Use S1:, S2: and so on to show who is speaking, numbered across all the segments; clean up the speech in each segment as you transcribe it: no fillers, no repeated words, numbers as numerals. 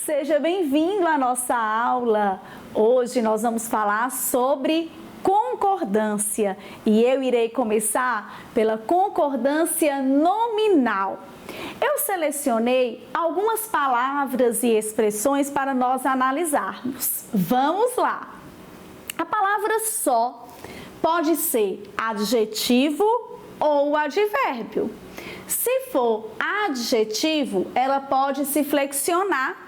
S1: Seja bem-vindo à nossa aula. Hoje nós vamos falar sobre concordância e eu irei começar pela concordância nominal. Eu selecionei algumas palavras e expressões para nós analisarmos. Vamos lá! A palavra só pode ser adjetivo ou advérbio. Se for adjetivo, ela pode se flexionar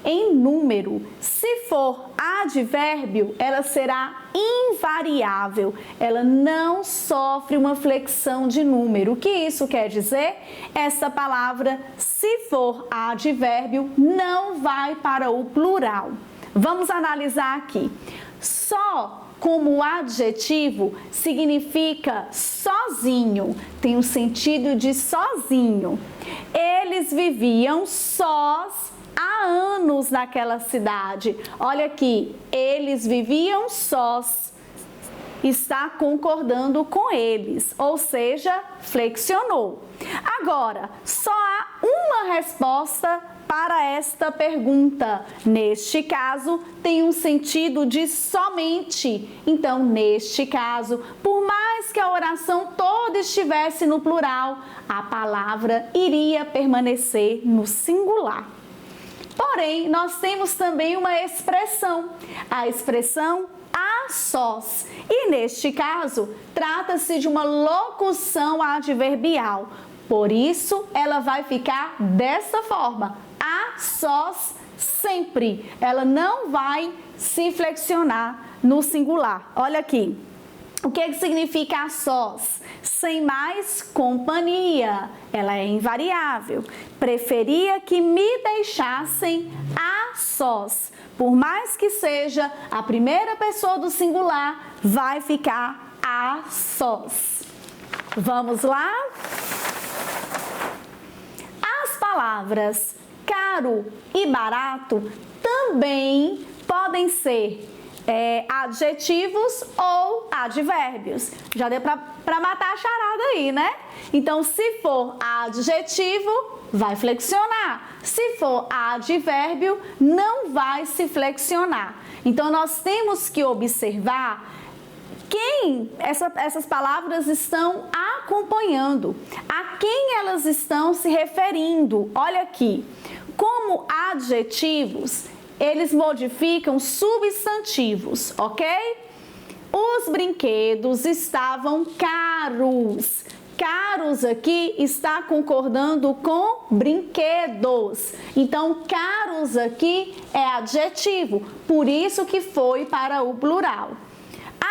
S1: em número. Se for advérbio, ela será invariável. Ela não sofre uma flexão de número. O que isso quer dizer? Essa palavra, se for advérbio, não vai para o plural. Vamos analisar aqui. Só como adjetivo significa sozinho, tem o sentido de sozinho. Eles viviam sós há anos naquela cidade. Olha aqui, eles viviam sós. Está concordando com eles, ou seja, flexionou. Agora, só há uma resposta para esta pergunta. Neste caso, tem um sentido de somente. Então, neste caso, por mais que a oração toda estivesse no plural, a palavra iria permanecer no singular. Porém, nós temos também uma expressão, a expressão a sós. E neste caso, trata-se de uma locução adverbial. Por isso, ela vai ficar dessa forma, a sós sempre. Ela não vai se flexionar no singular. Olha aqui. O que significa a sós? Sem mais companhia. Ela é invariável. Preferia que me deixassem a sós. Por mais que seja a primeira pessoa do singular, vai ficar a sós. Vamos lá? As palavras caro e barato também podem ser adjetivos ou advérbios. Já deu para matar a charada aí, né? Então, se for adjetivo, vai flexionar. Se for advérbio, não vai se flexionar. Então, nós temos que observar quem essas palavras estão acompanhando, a quem elas estão se referindo. Olha aqui, como adjetivos, eles modificam substantivos, ok? Os brinquedos estavam caros. Caros aqui está concordando com brinquedos. Então, caros aqui é adjetivo, por isso que foi para o plural.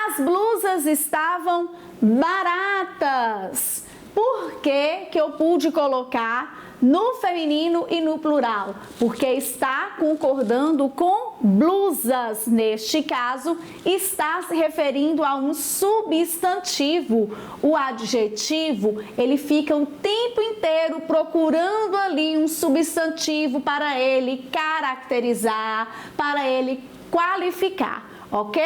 S1: As blusas estavam baratas. Por que eu pude colocar no feminino e no plural? Porque está concordando com blusas. Neste caso, está se referindo a um substantivo. O adjetivo, ele fica o tempo inteiro procurando ali um substantivo para ele caracterizar, para ele qualificar, ok?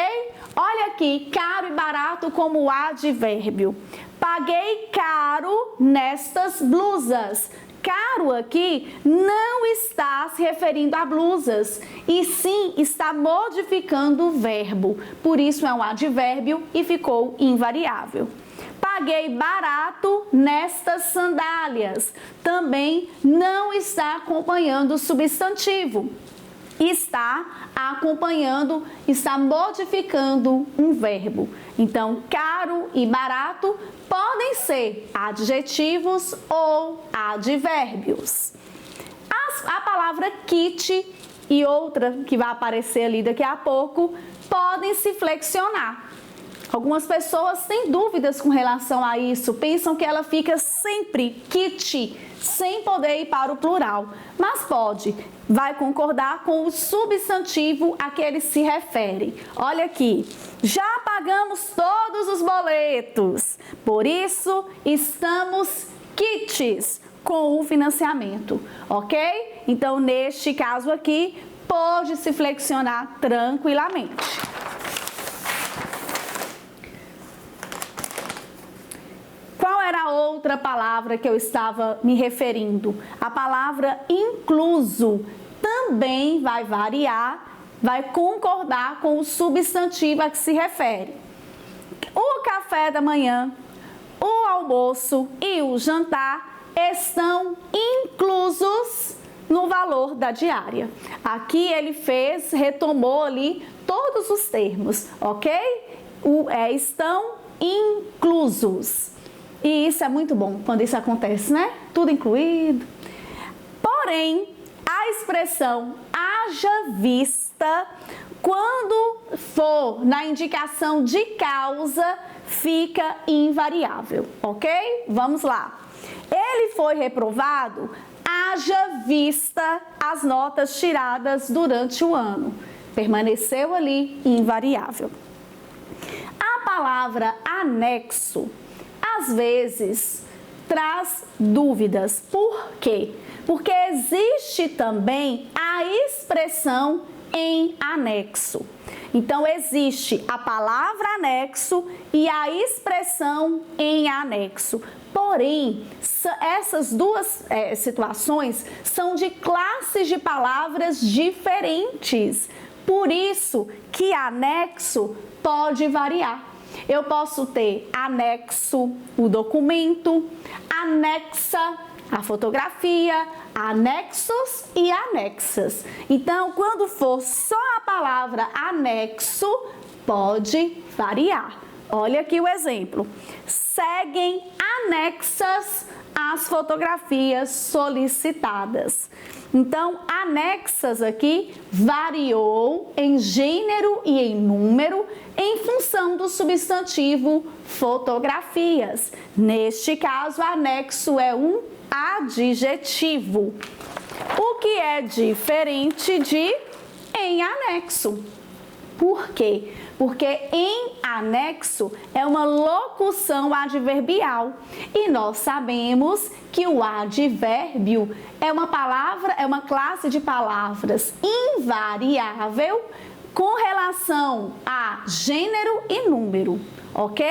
S1: Olha aqui, caro e barato como advérbio. Paguei caro nestas blusas. Caro aqui não está se referindo a blusas, e sim está modificando o verbo. Por isso é um advérbio e ficou invariável. Paguei barato nestas sandálias. Também não está acompanhando o substantivo. Está acompanhando, está modificando um verbo. Então, caro e barato podem ser adjetivos ou advérbios. A palavra kit e outra que vai aparecer ali daqui a pouco podem se flexionar. Algumas pessoas têm dúvidas com relação a isso, pensam que ela fica sempre kit, sem poder ir para o plural. Mas pode, vai concordar com o substantivo a que ele se refere. Olha aqui, já pagamos todos os boletos, por isso estamos quites com o financiamento, ok? Então, neste caso aqui, pode se flexionar tranquilamente. Qual era a outra palavra que eu estava me referindo? A palavra incluso. também vai variar, vai concordar com o substantivo a que se refere. O café da manhã, o almoço e o jantar estão inclusos no valor da diária. Aqui ele retomou ali todos os termos, ok? Estão inclusos. E isso é muito bom quando isso acontece, né? Tudo incluído. Porém, a expressão haja vista, quando for na indicação de causa, fica invariável, ok? Vamos lá. Ele foi reprovado, haja vista as notas tiradas durante o ano. Permaneceu ali invariável. A palavra anexo, às vezes, traz dúvidas. Por quê? Porque existe também a expressão em anexo. Então, existe a palavra anexo e a expressão em anexo. Porém, essas duas situações são de classes de palavras diferentes. Por isso que anexo pode variar. Eu posso ter anexo, o documento, anexa, a fotografia, anexos e anexas. Então, quando for só a palavra anexo, pode variar. Olha aqui o exemplo. Seguem anexas às fotografias solicitadas. Então, anexas aqui variou em gênero e em número em função do substantivo fotografias. Neste caso, anexo é um adjetivo, o que é diferente de em anexo. Por quê? Porque em anexo é uma locução adverbial e nós sabemos que o advérbio é uma classe de palavras invariável com relação a gênero e número, ok?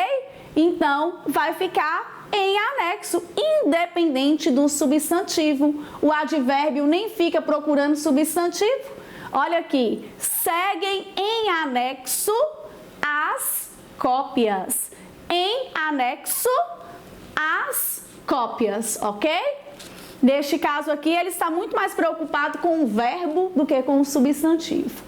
S1: Então, vai ficar em anexo, independente do substantivo. O advérbio nem fica procurando substantivo. Olha aqui, seguem em anexo as cópias. Em anexo as cópias, ok? Neste caso aqui, ele está muito mais preocupado com o verbo do que com o substantivo.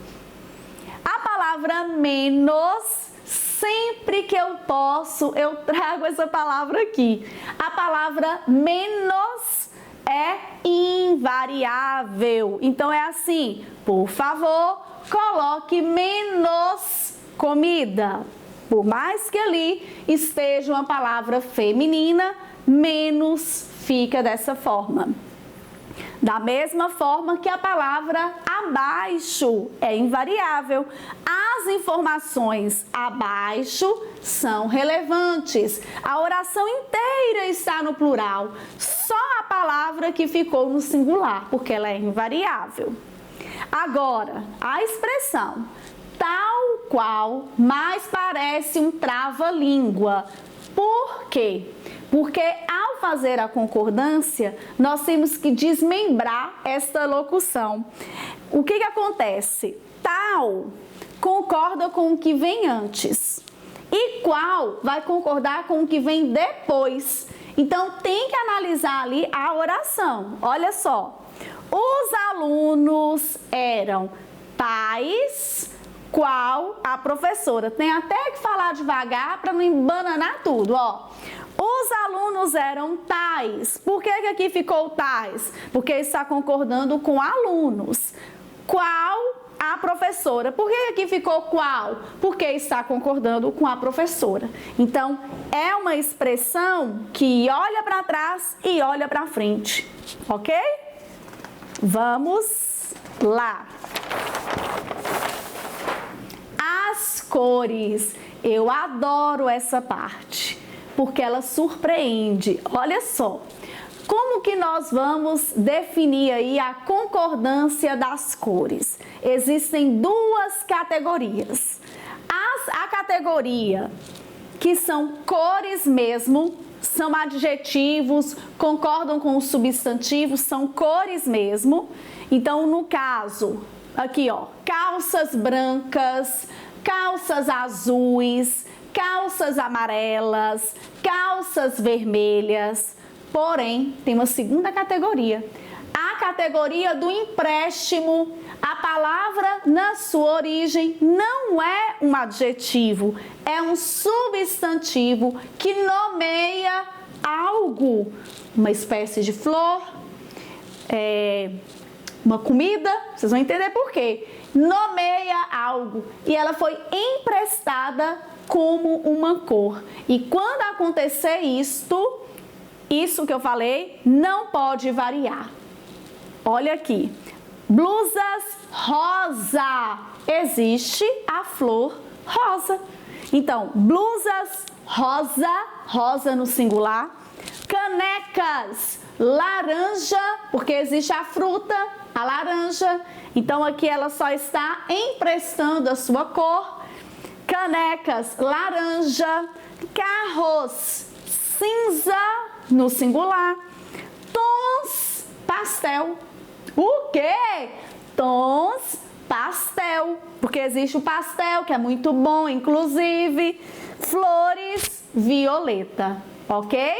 S1: A palavra menos, sempre que eu posso, eu trago essa palavra aqui. A palavra menos é invariável. Então, é assim, por favor, coloque menos comida. Por mais que ali esteja uma palavra feminina, menos fica dessa forma. Da mesma forma que a palavra abaixo é invariável. As informações abaixo são relevantes. A oração inteira está no plural. Só a palavra que ficou no singular, porque ela é invariável. Agora, a expressão tal qual mais parece um trava-língua. Por quê? Porque ao fazer a concordância, nós temos que desmembrar esta locução. O que acontece? Tal concorda com o que vem antes e qual vai concordar com o que vem depois. Então, tem que analisar ali a oração. Olha só, os alunos eram tais qual a professora. Tem até que falar devagar para não embananar tudo, ó. Os alunos eram tais. Por que aqui ficou tais? Porque está concordando com alunos. Qual a professora? Por que aqui ficou qual? Porque está concordando com a professora. Então, é uma expressão que olha para trás e olha para frente, ok? Vamos lá. As cores. Eu adoro essa parte, porque ela surpreende. Olha só, como que nós vamos definir aí a concordância das cores? Existem duas categorias. A categoria que são cores mesmo, são adjetivos, concordam com os substantivos, são cores mesmo. Então, no caso, aqui ó, calças brancas, calças azuis, calças amarelas, calças vermelhas. Porém, tem uma segunda categoria. A categoria do empréstimo. A palavra, na sua origem, não é um adjetivo, é um substantivo que nomeia algo, uma espécie de flor, uma comida, vocês vão entender por quê. Nomeia algo e ela foi emprestada como uma cor. E quando acontecer isso que eu falei, não pode variar. Olha aqui, blusas rosa, existe a flor rosa. Então, blusas rosa, rosa no singular. Canecas laranja, porque existe a fruta, a laranja. Então, aqui ela só está emprestando a sua cor. Canecas laranja. Carros cinza no singular. Tons pastel. O quê? Tons pastel, porque existe o pastel, que é muito bom, inclusive. Flores violeta, ok?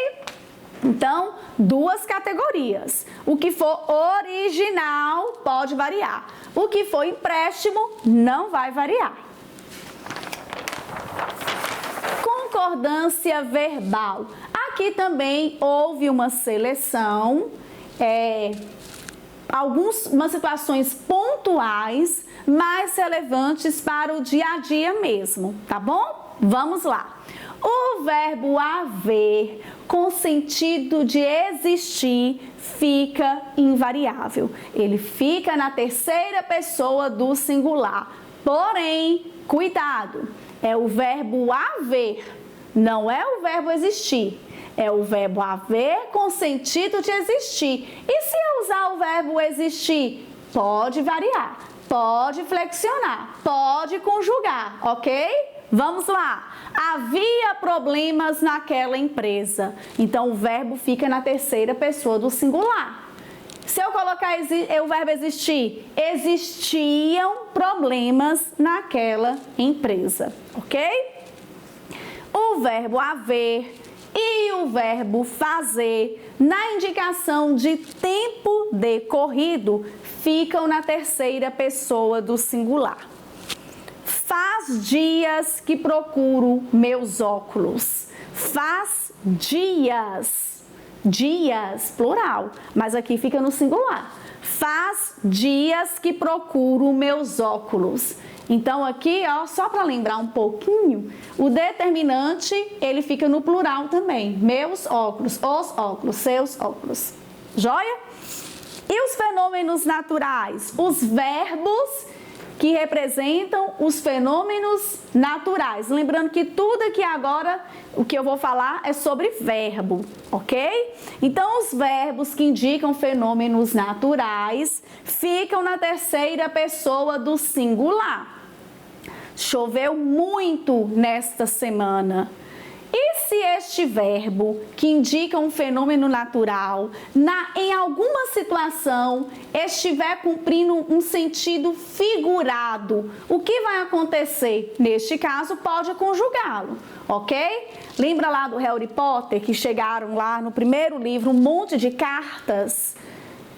S1: Então, duas categorias. O que for original pode variar. O que for empréstimo não vai variar. Concordância verbal. Aqui também houve uma seleção, algumas situações pontuais, mais relevantes para o dia a dia mesmo, tá bom? Vamos lá. O verbo haver, com sentido de existir, fica invariável. Ele fica na terceira pessoa do singular. Porém, cuidado, é o verbo haver, não é o verbo existir. É o verbo haver com sentido de existir. E se eu usar o verbo existir? Pode variar, pode flexionar, pode conjugar, ok? Vamos lá. Havia problemas naquela empresa. Então, o verbo fica na terceira pessoa do singular. Se eu colocar o verbo existir, existiam problemas naquela empresa, ok? O verbo haver e o verbo fazer, na indicação de tempo decorrido, ficam na terceira pessoa do singular. Faz dias que procuro meus óculos. Faz dias. Dias, plural, mas aqui fica no singular. Faz dias que procuro meus óculos. Então aqui, ó, só para lembrar um pouquinho, o determinante, ele fica no plural também. Meus óculos, os óculos, seus óculos. Joia? E os fenômenos naturais? Os verbos que representam os fenômenos naturais. Lembrando que tudo aqui agora, o que eu vou falar é sobre verbo, ok? Então, os verbos que indicam fenômenos naturais ficam na terceira pessoa do singular. Choveu muito nesta semana. E se este verbo, que indica um fenômeno natural, em alguma situação estiver cumprindo um sentido figurado, o que vai acontecer? Neste caso, pode conjugá-lo, ok? Lembra lá do Harry Potter, que chegaram lá no primeiro livro, um monte de cartas?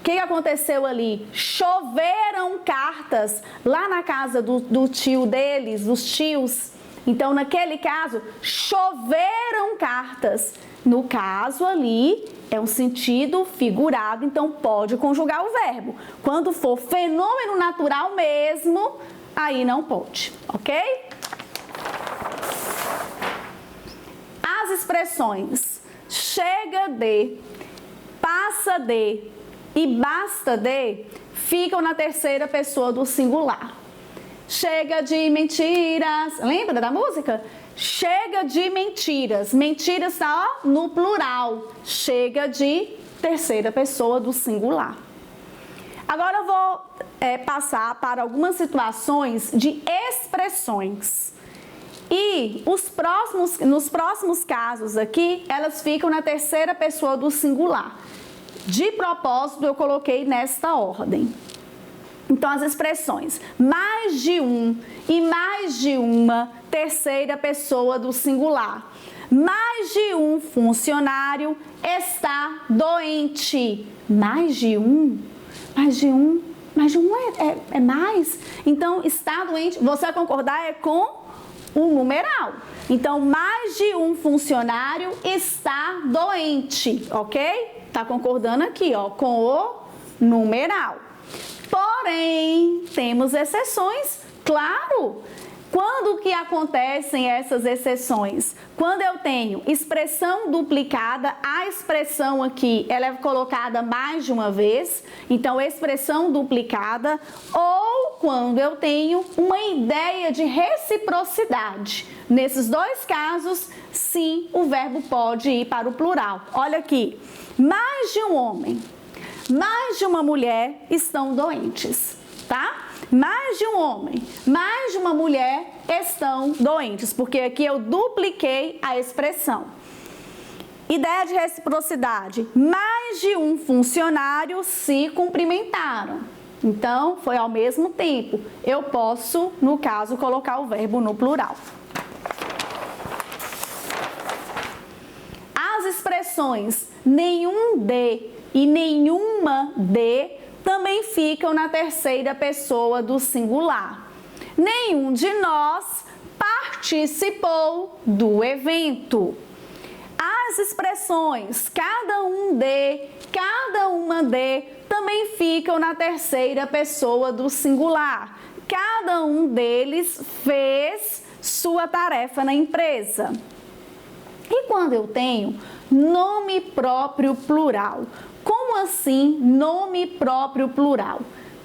S1: O que aconteceu ali? Choveram cartas lá na casa do tio deles, dos tios. Então, naquele caso, choveram cartas. No caso ali, é um sentido figurado, então pode conjugar o verbo. Quando for fenômeno natural mesmo, aí não pode, ok? As expressões chega de, passa de e basta de ficam na terceira pessoa do singular. Chega de mentiras. Lembra da música? Chega de mentiras. Mentiras está no plural. Chega de terceira pessoa do singular. Agora eu vou passar para algumas situações de expressões. E nos próximos casos aqui, elas ficam na terceira pessoa do singular. De propósito, eu coloquei nesta ordem. Então, as expressões mais de um e mais de uma terceira pessoa do singular. Mais de um funcionário está doente. Mais de um é mais. Então, está doente, você vai concordar com o numeral. Então, mais de um funcionário está doente, ok? Tá concordando aqui, ó, com o numeral. Porém, temos exceções, claro. Quando que acontecem essas exceções? Quando eu tenho expressão duplicada, a expressão aqui, ela é colocada mais de uma vez, então expressão duplicada, ou quando eu tenho uma ideia de reciprocidade. Nesses dois casos, sim, o verbo pode ir para o plural. Olha aqui, mais de um homem, mais de uma mulher estão doentes, tá? Mais de um homem, mais de uma mulher estão doentes, porque aqui eu dupliquei a expressão. Ideia de reciprocidade, mais de um funcionário se cumprimentaram. Então, foi ao mesmo tempo. Eu posso, no caso, colocar o verbo no plural. As expressões nenhum de e nenhuma de também ficam na terceira pessoa do singular. Nenhum de nós participou do evento. As expressões cada um de, cada uma de, também ficam na terceira pessoa do singular. Cada um deles fez sua tarefa na empresa. E quando eu tenho nome próprio plural? Como assim nome próprio plural?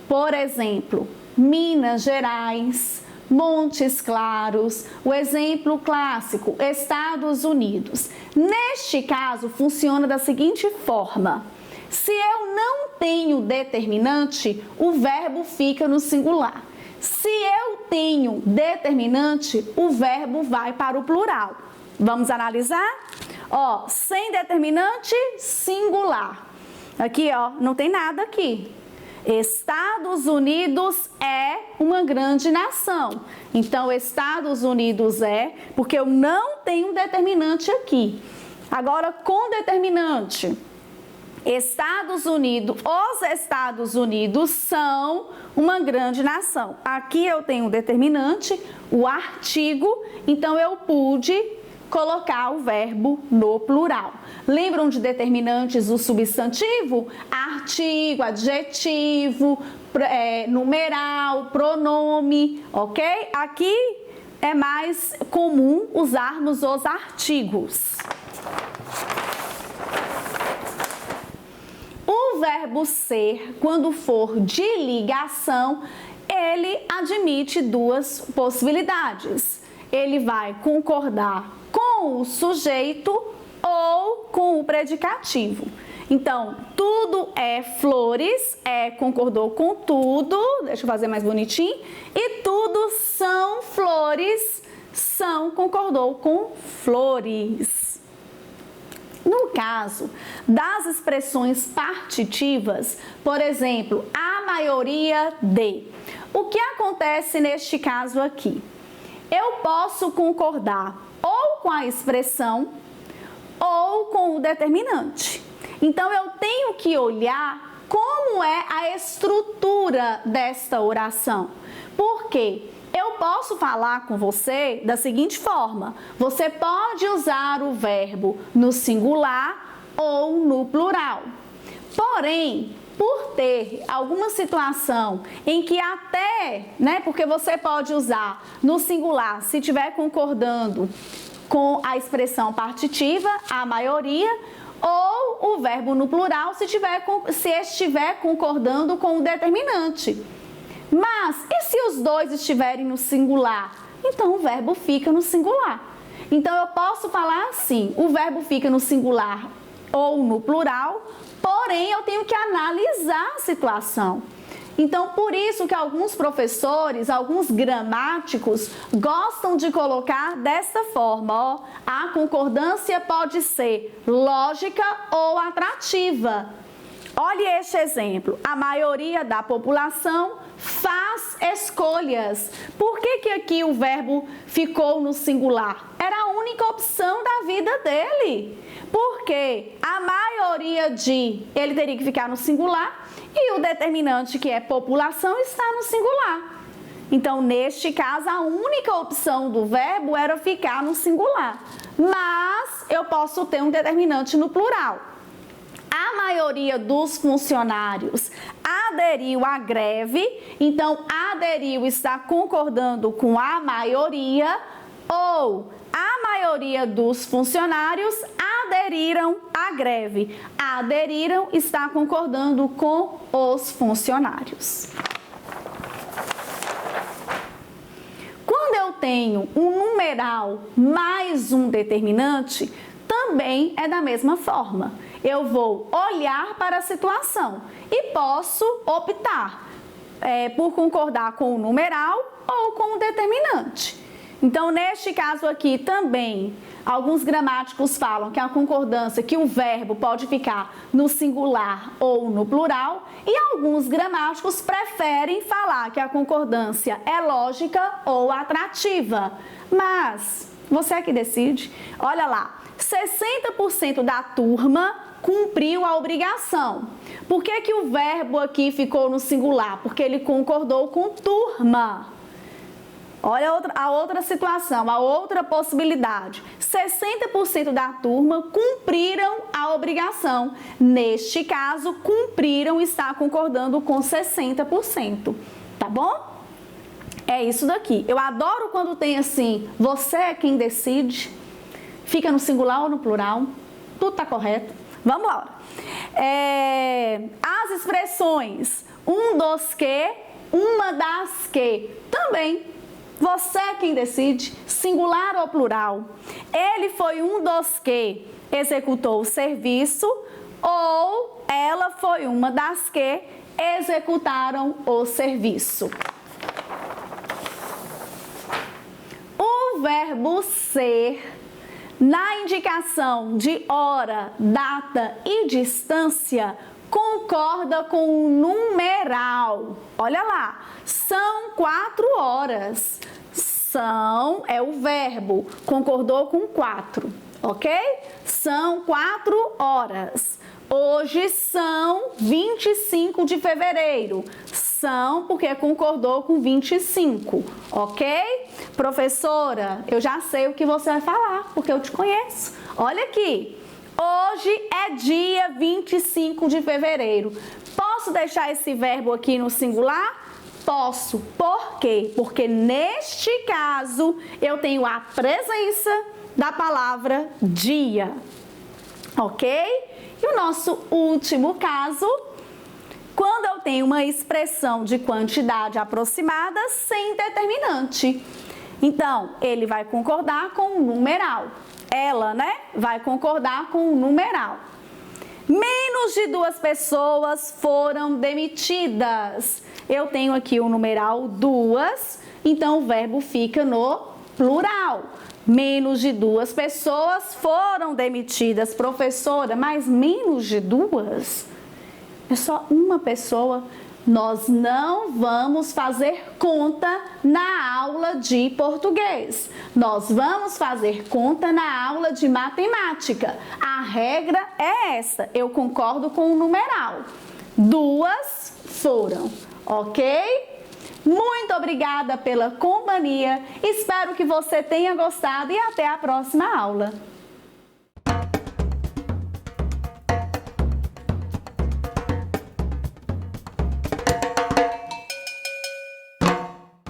S1: Por exemplo, Minas Gerais, Montes Claros, o exemplo clássico, Estados Unidos. Neste caso, funciona da seguinte forma. Se eu não tenho determinante, o verbo fica no singular. Se eu tenho determinante, o verbo vai para o plural. Vamos analisar? Ó, sem determinante, singular. Aqui, ó, não tem nada aqui. Estados Unidos é uma grande nação. Então, Estados Unidos é, porque eu não tenho determinante aqui. Agora, com determinante, Estados Unidos, os Estados Unidos são uma grande nação. Aqui eu tenho o determinante, o artigo, então eu pude colocar o verbo no plural. Lembram de determinantes o substantivo? Artigo, adjetivo, numeral, pronome, ok? Aqui é mais comum usarmos os artigos. O verbo ser, quando for de ligação, ele admite duas possibilidades. Ele vai concordar com o sujeito ou com o predicativo. Então, tudo é flores, concordou com tudo, deixa eu fazer mais bonitinho, e tudo são flores, concordou com flores. No caso das expressões partitivas, por exemplo, a maioria de. O que acontece neste caso aqui? Eu posso concordar ou com a expressão ou com o determinante. Então, eu tenho que olhar como é a estrutura desta oração. Por quê? Eu posso falar com você da seguinte forma: você pode usar o verbo no singular ou no plural. Porém, por ter alguma situação em que até, porque você pode usar no singular se estiver concordando com a expressão partitiva, a maioria, ou o verbo no plural se estiver concordando com o determinante. Mas, e se os dois estiverem no singular? Então, o verbo fica no singular. Então, eu posso falar assim, o verbo fica no singular ou no plural, porém, eu tenho que analisar a situação. Então, por isso que alguns professores, alguns gramáticos, gostam de colocar dessa forma, ó. A concordância pode ser lógica ou atrativa. Olhe este exemplo. A maioria da população faz escolhas. Por que aqui o verbo ficou no singular? Era a única opção da vida dele. Porque a maioria de, ele teria que ficar no singular, e o determinante, que é população, está no singular. Então, neste caso, a única opção do verbo era ficar no singular. Mas eu posso ter um determinante no plural. A maioria dos funcionários aderiu à greve, então aderiu está concordando com a maioria, ou a maioria dos funcionários aderiram à greve. Aderiram está concordando com os funcionários. Quando eu tenho um numeral mais um determinante, também é da mesma forma. Eu vou olhar para a situação e posso optar por concordar com o numeral ou com o determinante. Então, neste caso aqui também, alguns gramáticos falam que a concordância, que o verbo pode ficar no singular ou no plural, e alguns gramáticos preferem falar que a concordância é lógica ou atrativa. Mas você é que decide. Olha lá, 60% da turma cumpriu a obrigação. Por que o verbo aqui ficou no singular? Porque ele concordou com turma. Olha a outra situação, a outra possibilidade. 60% da turma cumpriram a obrigação. Neste caso, cumpriram está concordando com 60%. Tá bom? É isso daqui. Eu adoro quando tem assim, você é quem decide. Fica no singular ou no plural. Tudo tá correto. Vamos lá. As expressões um dos que, uma das que, também. Você é quem decide, singular ou plural. Ele foi um dos que executou o serviço, ou ela foi uma das que executaram o serviço. O verbo ser, na indicação de hora, data e distância, concorda com o numeral. Olha lá, são 4 horas. São é o verbo, concordou com 4, ok? São 4 horas. Hoje são 25 de fevereiro. São porque concordou com 25, ok? Professora, eu já sei o que você vai falar, porque eu te conheço. Olha aqui. Hoje é dia 25 de fevereiro. Posso deixar esse verbo aqui no singular? Posso. Por quê? Porque neste caso eu tenho a presença da palavra dia. Ok? E o nosso último caso, quando eu tenho uma expressão de quantidade aproximada sem determinante. Então, ele vai concordar com o numeral. Ela, né, vai concordar com o numeral. Menos de 2 pessoas foram demitidas. Eu tenho aqui o numeral 2, então o verbo fica no plural. Menos de 2 pessoas foram demitidas. Professora, mas menos de 2? É só uma pessoa. Nós não vamos fazer conta na aula de português. Nós vamos fazer conta na aula de matemática. A regra é essa. Eu concordo com o numeral. 2 foram, ok? Muito obrigada pela companhia. Espero que você tenha gostado e até a próxima aula.